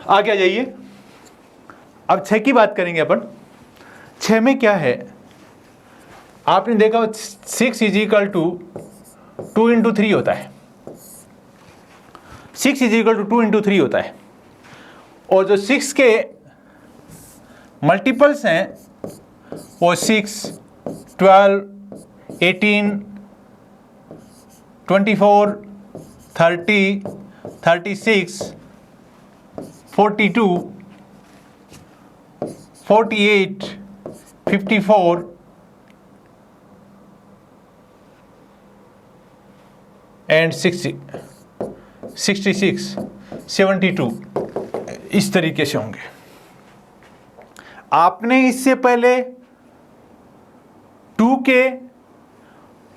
आगे आ जाइए। अब 6 की बात करेंगे अपन। 6 में क्या है, आपने देखा 6 इज इक्वल टू 2 इंटू 3 होता है। 6 इज इक्वल टू 2 इंटू 3 होता है, और जो 6 के मल्टीपल्स हैं वो 6, 12, 18, 24, 30, 36, 42, 48, 54 एंड 60, 66, 72 इस तरीके से होंगे। आपने इससे पहले 2 के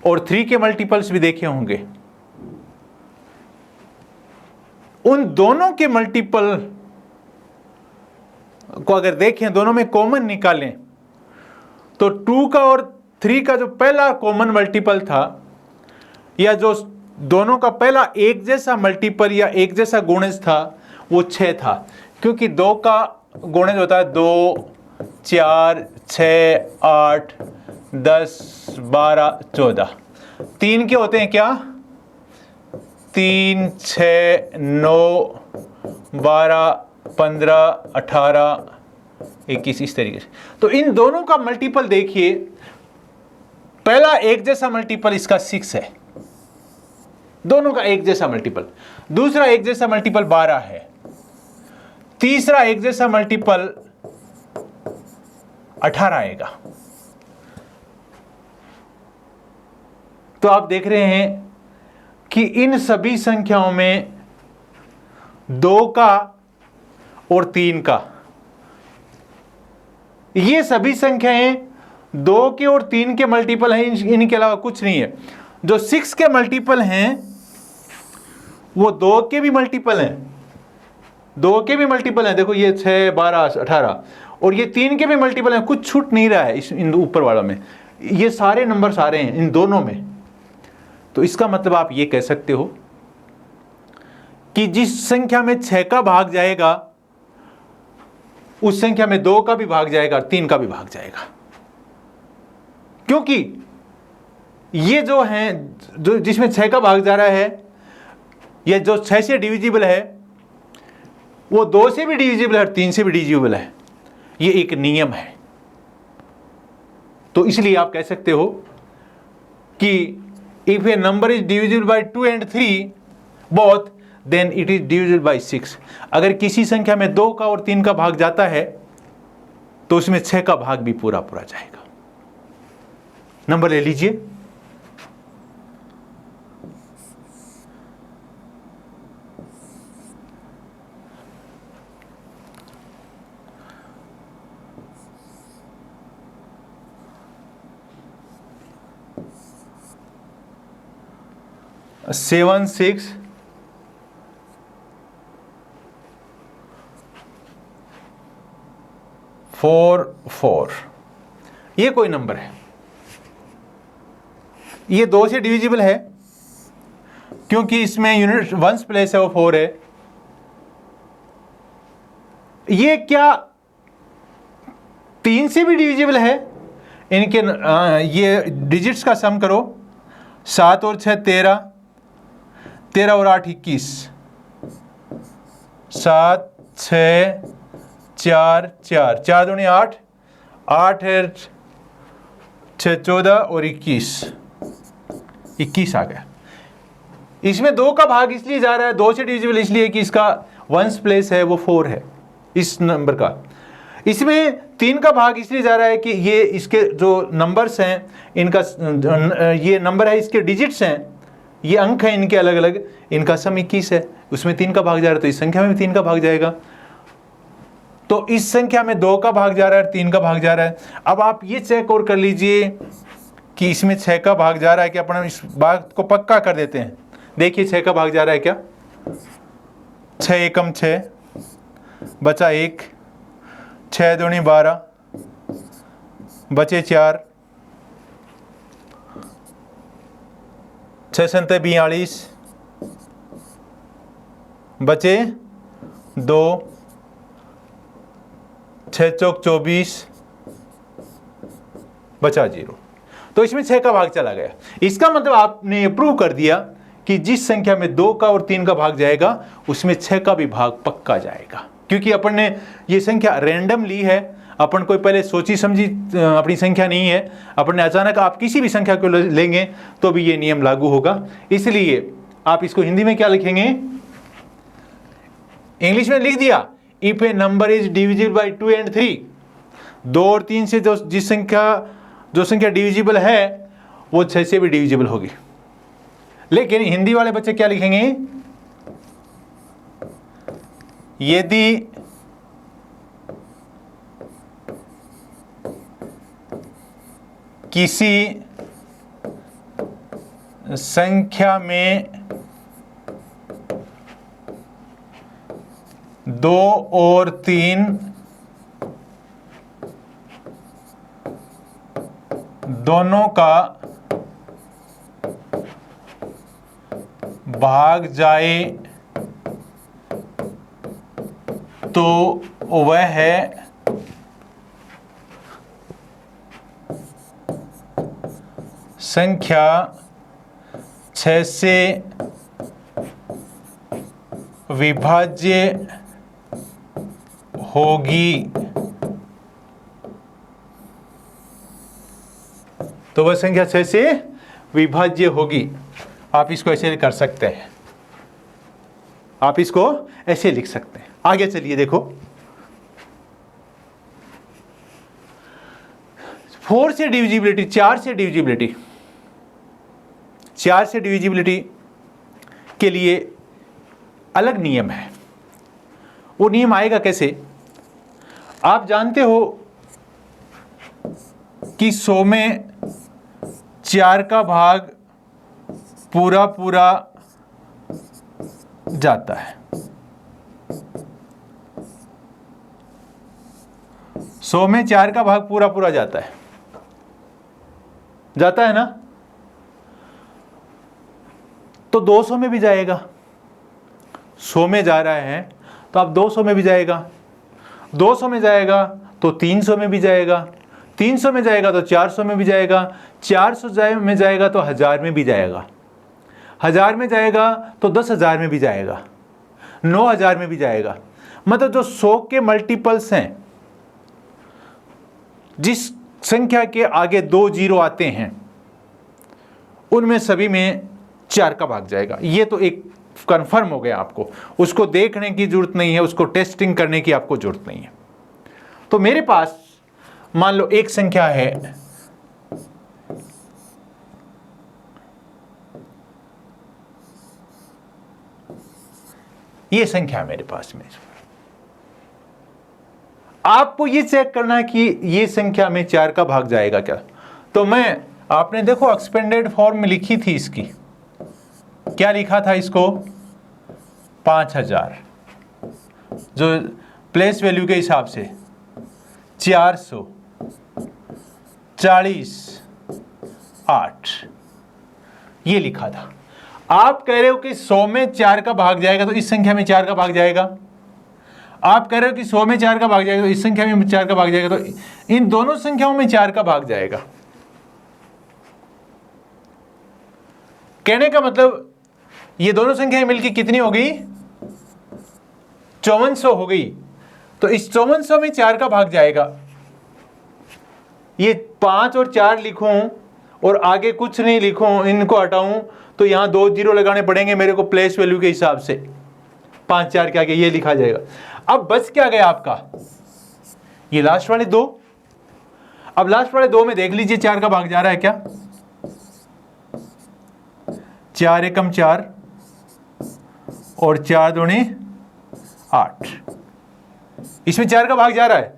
और 3 के मल्टीपल्स भी देखे होंगे। उन दोनों के मल्टीपल को अगर देखें, दोनों में कॉमन निकालें, तो 2 का और 3 का जो पहला कॉमन मल्टीपल था, या जो दोनों का पहला एक जैसा मल्टीपल या एक जैसा गुणज था, वो 6 था। क्योंकि 2 का गुणज होता है 2, 4, 6, 8, 10, 12, 14। 3 के होते हैं क्या, 3, 6, 9, 12, 15, 18, 21 इस तरीके से। तो इन दोनों का मल्टीपल देखिए, पहला एक जैसा मल्टीपल इसका 6 है, दोनों का एक जैसा मल्टीपल। दूसरा एक जैसा मल्टीपल 12 है। तीसरा एक जैसा मल्टीपल 18 आएगा। तो आप देख रहे हैं कि इन सभी संख्याओं में 2 का और 3 का, ये सभी संख्याएं 2 के और 3 के मल्टीपल हैं, इनके अलावा कुछ नहीं है। जो 6 के मल्टीपल हैं वो 2 के भी मल्टीपल हैं, 2 के भी मल्टीपल हैं। देखो ये 6, 12, 18, और ये 3 के भी मल्टीपल हैं। कुछ छूट नहीं रहा है इन ऊपर वाला में, ये सारे नंबर्स आ रहे हैं इन दोनों में। तो इसका मतलब आप ये कह सकते हो कि जिस संख्या में 6 का भाग जाएगा, उस संख्या में 2 का भी भाग जाएगा और 3 का भी भाग जाएगा। क्योंकि ये जो हैं, जो जिसमें 6 का भाग जा रहा है, ये जो 6 से डिविजिबल है, वो 2 से भी डिविजिबल है और 3 से भी डिविजिबल है। ये एक नियम है। तो इसलिए आप कह सकते हो कि if a number is divisible by 2 and 3 both, then it is divisible by 6। अगर किसी संख्या में 2 का और 3 का भाग जाता है तो उसमें 6 का भाग भी पूरा पूरा जाएगा। नंबर ले लीजिए। सेवन 6 4 4, ये कोई नंबर है। ये 2 से डिविजिबल है क्योंकि इसमें यूनिट वंस प्लेस है, वो 4 है। ये क्या 3 से भी डिविजिबल है? इनके ये डिजिट्स का सम करो, 7 और 6 13, 13 और 8 21, 7, 6, 4 4, 4 दूनी 8, 8 है 6 14 और 21 आ गया। इसमें 2 का भाग इसलिए जा रहा है, 2 से डिविजिबल इसलिए कि इसका वंस प्लेस है वो 4 है इस नंबर का। इसमें 3 का भाग इसलिए जा रहा है कि ये इसके जो नंबर्स हैं, इनका ये नंबर है, इसके डिजिट्स हैं, ये अंक हैं इनके अलग अलग, इनका सम 21 है, उसमें 3 का भाग जा रहा है, तो इस संख्या में भी 3 का भाग जाएगा। तो इस संख्या में 2 का भाग जा रहा है, 3 का भाग जा रहा है। अब आप ये चेक और कर लीजिए कि इसमें 6 का भाग जा रहा है क्या। अपन इस बात को पक्का कर देते हैं। देखिए 6 का भाग जा रहा है क्या। 6 एकम 6, बचा 1, 6 दूनी 12, बचे 4, 6 संते 42, बचे 2, 6 चौक 24 बचा 0। तो इसमें 6 का भाग चला गया। इसका मतलब आपने ये प्रूव कर दिया कि जिस संख्या में 2 का और 3 का भाग जाएगा उसमें 6 का भी भाग पक्का जाएगा, क्योंकि अपन ने ये संख्या रैंडम ली है, अपन कोई पहले सोची समझी अपनी संख्या नहीं है। अपन ने अचानक आप किसी भी संख्या को लेंगे तो भी ये नियम लागू होगा। इसलिए आप इसको हिंदी में क्या लिखेंगे, इंग्लिश में लिख दिया, if a number is divisible by 2 and 3, 2 और 3 से जो संख्या डिविजिबल है वो 6 से भी डिविजिबल होगी। लेकिन हिंदी वाले बच्चे क्या लिखेंगे, यदि किसी संख्या में 2 और 3 दोनों का भाग जाए तो वह संख्या 6 से विभाज्य होगी। तो वह संख्या 6 से विभाज्य होगी। आप इसको ऐसे कर सकते हैं, आप इसको ऐसे लिख सकते हैं। आगे चलिए देखो, 4 से डिविजिबिलिटी, 4 से डिविजिबिलिटी, 4 से डिविजिबिलिटी के लिए अलग नियम है। वो नियम आएगा कैसे, आप जानते हो कि 100 में 4 का भाग पूरा पूरा जाता है। 100 में 4 का भाग पूरा पूरा जाता है ना। तो 200 में भी जाएगा, 100 में जा रहा है तो अब 200 में भी जाएगा, 200 में जाएगा तो 300 में भी जाएगा, 300 में जाएगा तो 400 में भी जाएगा, 400 में जाएगा तो 1000 में भी जाएगा, 1000 में जाएगा तो 10,000 में भी जाएगा, 9,000 में भी जाएगा। मतलब जो 100 के मल्टीपल्स हैं, जिस संख्या के आगे 2 जीरो आते हैं, उनमें सभी में 4 का भाग जाएगा। ये तो एक कंफर्म हो गया, आपको उसको देखने की जरूरत नहीं है, उसको टेस्टिंग करने की आपको जरूरत नहीं है। तो मेरे पास मान लो एक संख्या है, ये संख्या मेरे पास में, आपको ये चेक करना है कि ये संख्या में 4 का भाग जाएगा क्या। तो मैं, आपने देखो एक्सपेंडेड फॉर्म में लिखी थी इसकी, क्या लिखा था इसको, 5000, जो प्लेस वैल्यू के हिसाब से 440 8 ये लिखा था। आप कह रहे हो कि 100 में 4 का भाग जाएगा तो इस संख्या में 4 का भाग जाएगा। आप कह रहे हो कि 100 में 4 का भाग जाएगा तो इस संख्या में 4 का भाग जाएगा, तो इन दोनों संख्याओं में 4 का भाग जाएगा। कहने का मतलब ये दोनों संख्याएं मिलकर कितनी हो गई, 5400 हो गई। तो इस 5400 में 4 का भाग जाएगा। ये 5 और 4 लिखूं और आगे कुछ नहीं लिखूं, इनको हटाऊं तो यहां 2 जीरो लगाने पड़ेंगे मेरे को प्लेस वैल्यू के हिसाब से। 5 4 के आगे ये लिखा जाएगा। अब बच क्या गया आपका, ये लास्ट वाले 2। अब लास्ट वाले 2 में देख लीजिए 4 का भाग जा रहा है क्या, 4 एकम 4 और 4 दूनी 8, इसमें 4 का भाग जा रहा है।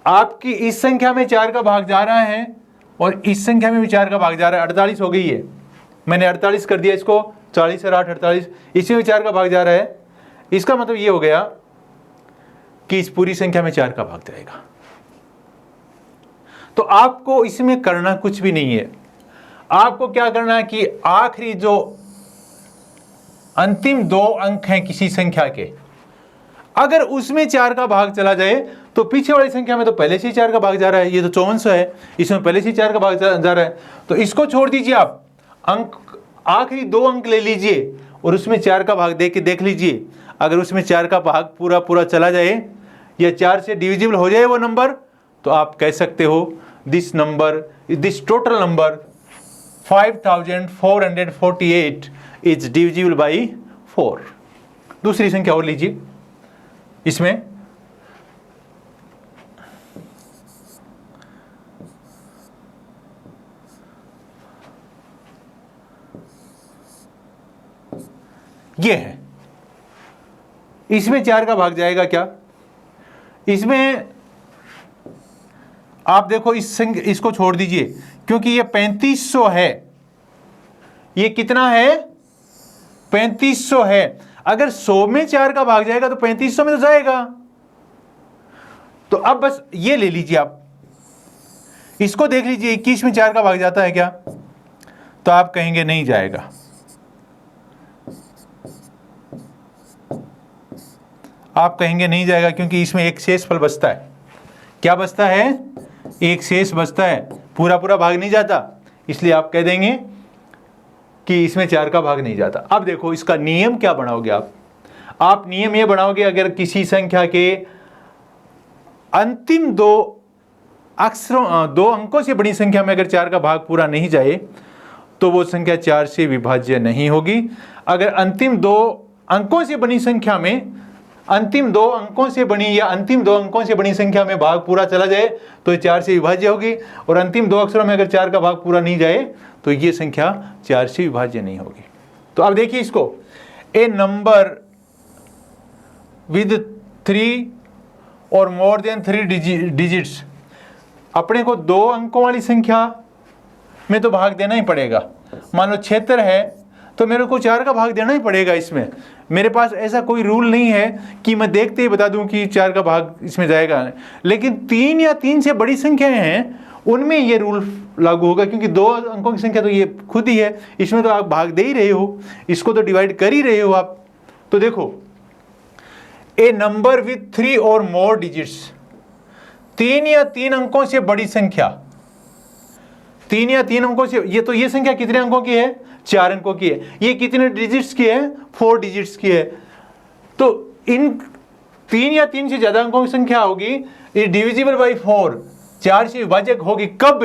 आपकी इस संख्या में 4 का भाग जा रहा है और इस संख्या में भी 4 का भाग जा रहा है। 48 हो गई है, मैंने 48 कर दिया इसको, 40 और 8 48, इसमें भी 4 का भाग जा रहा है। इसका मतलब ये हो गया कि इस पूरी संख्या में 4 का भाग जाएगा। तो आपको इसमें करना कुछ भी नहीं है। आपको क्या करना है कि आखिरी जो अंतिम 2 अंक हैं किसी संख्या के, अगर उसमें 4 का भाग चला जाए तो पीछे वाली संख्या में तो पहले से ही 4 का भाग जा रहा है, ये तो 5400 है, इसमें पहले से ही 4 का भाग जा रहा है, तो इसको छोड़ दीजिए आप, अंक आखिरी 2 अंक ले लीजिए और उसमें 4 का भाग दे के देख लीजिए। अगर उसमें 4 का भाग पूरा पूरा चला जाए या 4 से डिविजिबल हो जाए वो नंबर, तो आप कह सकते हो this total number 5448 is divisible by 4। दूसरी संख्या और लीजिए, इसमें ये है, इसमें 4 का भाग जाएगा क्या? इसमें आप देखो इसको छोड़ दीजिए, क्योंकि ये 3500 है, ये कितना है? 3500 है। अगर 100 में 4 का भाग जाएगा तो 3500 में तो जाएगा, तो अब बस ये ले लीजिए आप, इसको देख लीजिए 21 में 4 का भाग जाता है क्या? तो आप कहेंगे नहीं जाएगा। आप कहेंगे नहीं जाएगा क्योंकि इसमें एक शेष फल बचता है। क्या बचता है? एक शेष बचता है, पूरा पूरा भाग नहीं जाता, इसलिए आप कह देंगे कि इसमें 4 का भाग नहीं जाता। अब देखो इसका नियम क्या बनाओगे आप नियम ये बनाओगे, अगर किसी संख्या के अंतिम 2 अंकों से बड़ी संख्या में अगर 4 का भाग पूरा नहीं जाए तो वो संख्या 4 से विभाज्य नहीं होगी। अगर अंतिम 2 अंकों से बड़ी संख्या में अंतिम 2 अंकों से बड़ी या अंतिम 2 अंकों से बड़ी संख्या में भाग पूरा चला जाए तो ये 4 से विभाज्य होगी, और अंतिम 2 अक्षरों में अगर 4 का भाग पूरा नहीं जाए तो ये संख्या 4 से विभाज्य नहीं होगी। तो अब देखिए इसको, ए नंबर विद 3 और मोर देन 3 डिजिट्स, अपने को 2 अंकों वाली संख्या में तो भाग देना ही पड़ेगा। मान लो 76 है तो मेरे को 4 का भाग देना ही पड़ेगा। इसमें मेरे पास ऐसा कोई रूल नहीं है कि मैं देखते ही बता दूं कि 4 का भाग इसमें जाएगा, लेकिन 3 या 3 से बड़ी संख्याएं हैं उनमें ये रूल लागू होगा, क्योंकि 2 अंकों की संख्या तो ये खुद ही है, इसमें तो आप भाग दे ही रहे हो, इसको तो डिवाइड कर ही रहे हो आप। तो देखो, ए नंबर विथ 3 और मोर डिजिट्स, 3 या 3 अंकों से बड़ी संख्या, 3 या 3 अंकों से, ये संख्या कितने अंकों की है? 4 अंकों की है। ये कितने डिजिट्स की है? 4 डिजिट्स की है। तो इन 3 या 3 से ज्यादा अंकों की संख्या होगी, ये डिविजिबल बाई 4, 4 से विभाजक होगी कब?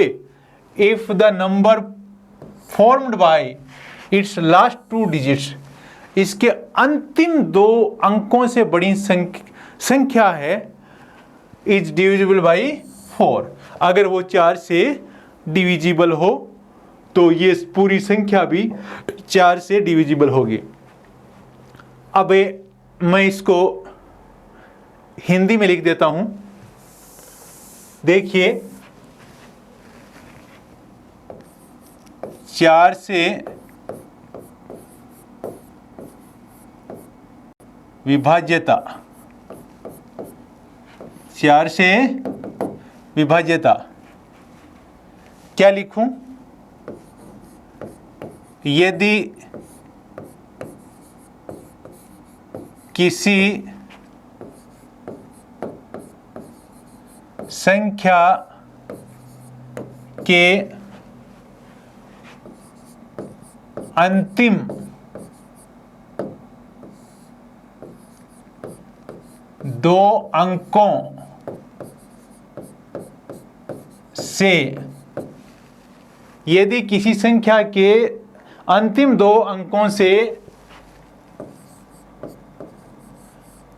If the number formed by it's last 2 digits, इसके अंतिम 2 अंकों से बड़ी संख्या है, इज डिविजिबल बाई 4। अगर वो 4 से डिविजिबल हो तो ये पूरी संख्या भी 4 से डिविजिबल होगी। अब मैं इसको हिंदी में लिख देता हूं, देखिए 4 से विभाज्यता, 4 से विभाज्यता क्या लिखूं? यदि किसी संख्या के अंतिम 2 अंकों से, यदि किसी संख्या के अंतिम 2 अंकों से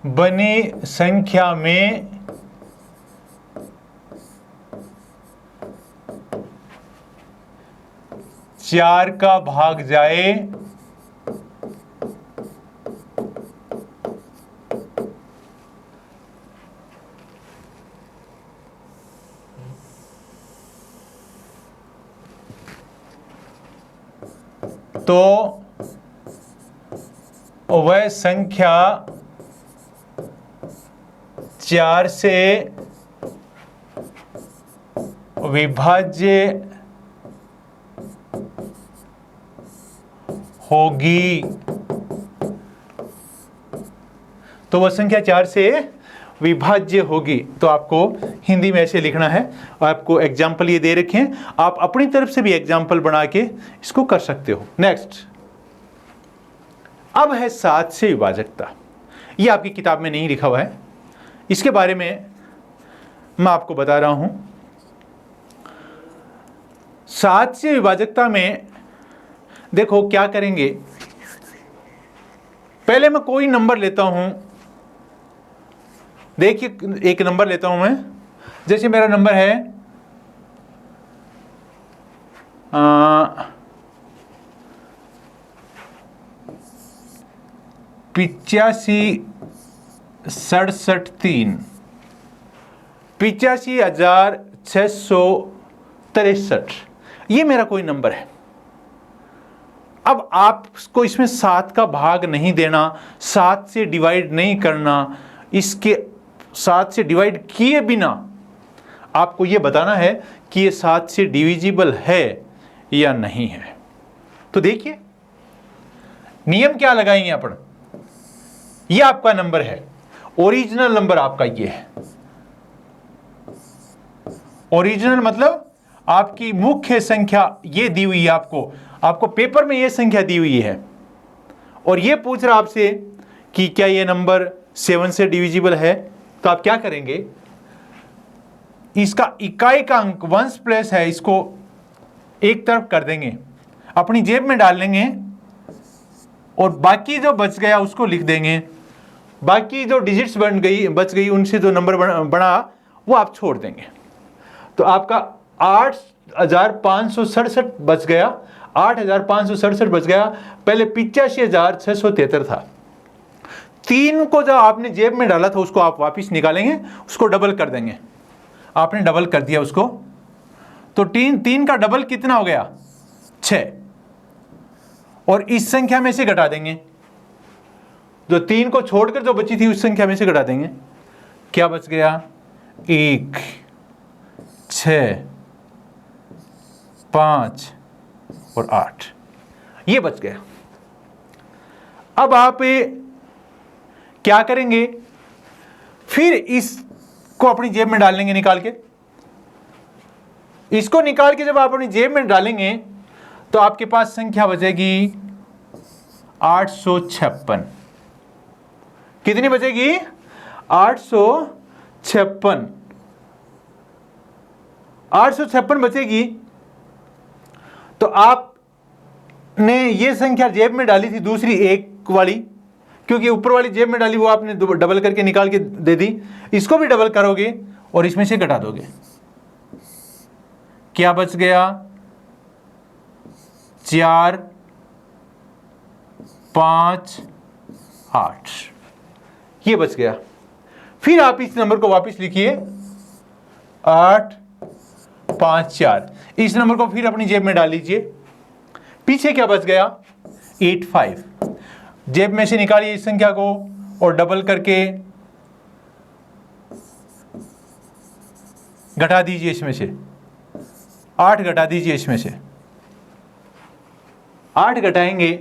बनी संख्या में चार का भाग जाए तो वह संख्या 4 से विभाज्य होगी। तो वह संख्या 4 से विभाज्य होगी। तो आपको हिंदी में ऐसे लिखना है, और आपको एग्जाम्पल ये दे रखे हैं, आप अपनी तरफ से भी एग्जाम्पल बना के इसको कर सकते हो। नेक्स्ट, अब है 7 से विभाजकता। ये आपकी किताब में नहीं लिखा हुआ है, इसके बारे में मैं आपको बता रहा हूं। 7 से विभाजकता में देखो क्या करेंगे, पहले मैं कोई नंबर लेता हूं। देखिए, एक नंबर लेता हूं मैं, जैसे मेरा नंबर है 85,67,3, 85,663, ये मेरा कोई नंबर है। अब आपको इसमें 7 का भाग नहीं देना, 7 से डिवाइड नहीं करना, इसके 7 से डिवाइड किए बिना आपको ये बताना है कि ये 7 से डिविजिबल है या नहीं है। तो देखिए नियम क्या लगाएंगे अपन, ये आपका नंबर है, ओरिजिनल नंबर आपका ये है। ओरिजिनल मतलब आपकी मुख्य संख्या ये दी हुई है, आपको पेपर में ये संख्या दी हुई है, और ये पूछ रहा आपसे कि क्या ये नंबर 7 से डिविजिबल है। तो आप क्या करेंगे, इसका इकाई का अंक वंश प्लस है, इसको एक तरफ कर देंगे, अपनी जेब में डाल लेंगे, और बाकी जो बच गया उसको लिख देंगे। बाकी जो डिजिट्स बच गई उनसे जो नंबर बना वो आप छोड़ देंगे। तो आपका 8,567 बच गया, 8,567 बच गया। पहले 85,673 था। 3 को जो आपने जेब में डाला था उसको आप वापस निकालेंगे, उसको डबल कर देंगे। आपने डबल कर दिया उसको, तो 3 का डबल कितना हो गया, 6, और इस संख्या में से घटा देंगे, जो 3 को छोड़कर जो बची थी उस संख्या में से घटा देंगे। क्या बच गया, 1, 6, 5 और 8, ये बच गया। अब आप क्या करेंगे, फिर इसको अपनी जेब में डाल लेंगे निकाल के। इसको निकाल के जब आप अपनी जेब में डालेंगे तो आपके पास संख्या बचेगी 856। कितनी बचेगी, 856। 856 बचेगी। तो आपने ये संख्या जेब में डाली थी दूसरी एक वाली, क्योंकि ऊपर वाली जेब में डाली वो आपने डबल करके निकाल के दे दी। इसको भी डबल करोगे और इसमें से घटा दोगे। क्या बच गया, 4, 5, 8, ये बच गया। फिर आप इस नंबर को वापस लिखिए, 8, 5, 4। इस नंबर को फिर अपनी जेब में डाल लीजिए। पीछे क्या बच गया, 85। जेब में से निकालिए इस संख्या को और डबल करके घटा दीजिए, इसमें से 8 घटा दीजिए। इसमें से 8 घटाएंगे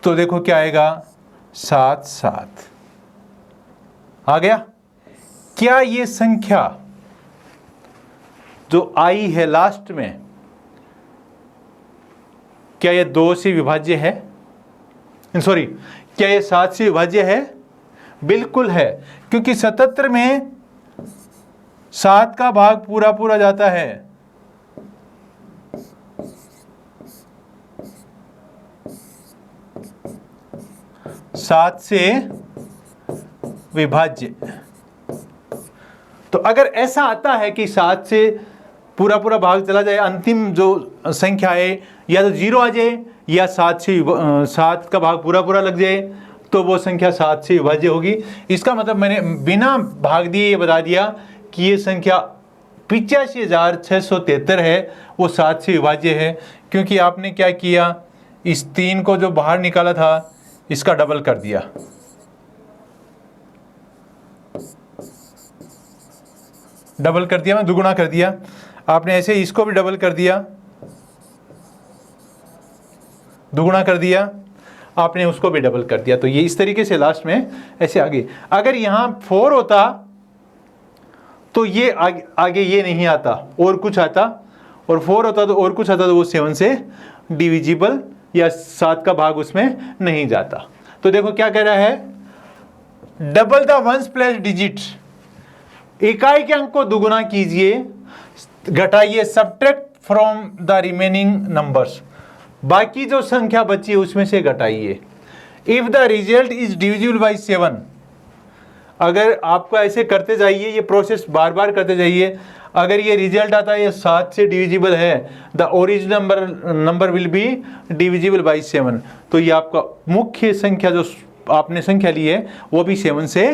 तो देखो क्या आएगा, 7, 7 आ गया। क्या ये संख्या जो आई है लास्ट में, क्या ये 2 से विभाज्य है, सॉरी, क्या ये 7 से विभाज्य है? बिल्कुल है, क्योंकि 77 में 7 का भाग पूरा पूरा जाता है। सात से विभाज्य। तो अगर ऐसा आता है कि 7 से पूरा पूरा भाग चला जाए, अंतिम जो संख्या है या तो 0 आ जाए या 7 का भाग पूरा पूरा लग जाए, तो वो संख्या 7 से विभाज्य होगी। इसका मतलब मैंने बिना भाग दिए ये बता दिया कि ये संख्या 85,673 है, वो 7 से विभाज्य है। क्योंकि आपने क्या किया, इस 3 को जो बाहर निकाला था इसका डबल कर दिया। डबल कर दिया, मैं दुगुना कर दिया। आपने ऐसे इसको भी डबल कर दिया, दुगुना कर दिया। आपने उसको भी डबल कर दिया। तो ये इस तरीके से लास्ट में ऐसे आगे। अगर यहाँ 4 होता तो ये आगे ये नहीं आता और कुछ आता, और 4 होता तो और कुछ आता, तो वो 7 से डिविजिबल या 7 का भाग उसमें नहीं जाता। तो देखो क्या कह रहा है, double the ones place digit, इकाई के अंक को दुगुना कीजिए, घटाइए, subtract from the remaining numbers, बाकी जो संख्या बची है उसमें से घटाइए। If the result is divisible by 7, अगर आपको ऐसे करते जाइए, ये प्रोसेस बार बार करते जाइए, अगर ये रिजल्ट आता है ये 7 से डिविजिबल है, the original number will be divisible by 7, तो ये आपका मुख्य संख्या जो आपने संख्या ली है वो भी 7 से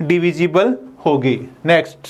डिविजिबल होगी। नेक्स्ट,